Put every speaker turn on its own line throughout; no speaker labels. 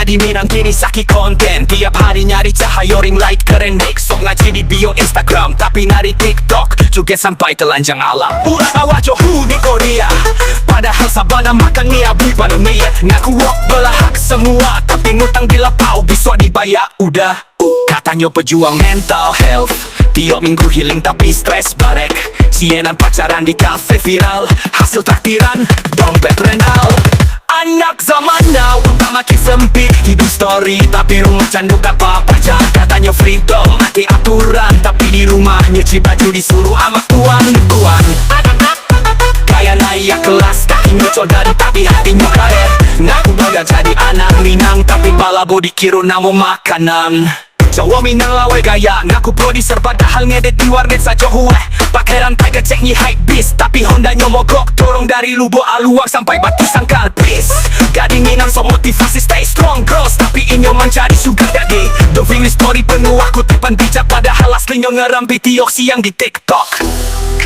jadi minang kini saki konten. Tiap hari nyari cahaya ring light keren mix. Sok ngaji di bio Instagram tapi nari TikTok juga sampai telanjang alam. Pura awak johu di Korea padahal sabana makan niabi pada mayat. Ngaku wok belahak semua tapi ngutang bila pau bisa dibayar. Udah katanya pejuang mental health. Tiap minggu healing tapi stres barek. Sienan pacaran di cafe viral. Hasil traktiran dompet renal. Anak zaman now tak makin sempit. Hidup story tapi rumah candu tak apa-apa. Katanya freedom mati aturan tapi di rumahnya nyuci baju disuruh sama tuan. Kaya naik kelas tak ingin codan tapi hatinya karet. Ngaku bangga jadi anak Minang tapi balabo dikira nama makanan. Jawa Minang lawe gaya ngaku produser padahal ngedit di warnet saja huwe. Pakai rantai gecek nyi hype beast tapi Hondanya mogok dorong dari Lubuk Aluang sampai Batu Sangkal please. Gading Minang so motivasi stay strong girls tapi inyo mencari sugar daddy. Don't feel story penuh aku tipan bijak padahal aslinya ngerambi tiok siang di TikTok.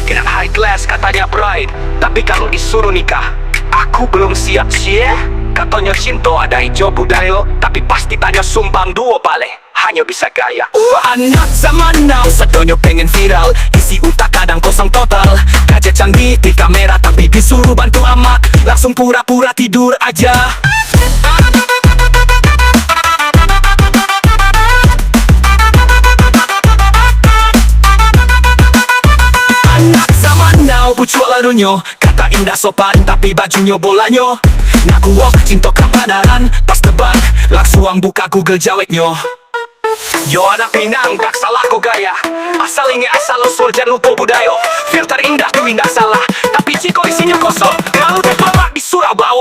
Kena high class katanya pride tapi kalau disuruh nikah aku belum siap sih. Katanya Shinto ada hijau budaya tapi pasti tanya sumbang duo balik hanya bisa gaya. Anak zaman now sedonya pengen viral. Isi utak kadang kosong total. Gadget canggih di kamera tapi disuruh bantu amat langsung pura-pura tidur aja. Anak zaman now bucuk larunya kata indah sopan tapi bajunya bolanya. Ngaku wok cinta kapadaran pas debat langsung buka Google jawabnya. Yo anak Minang tak salah kau gaya. Asal inge asal usul jangan lupa budaya. Filter indah tuh indah salah tapi ciko isinya kosong. Mau terbawa di Surabaya.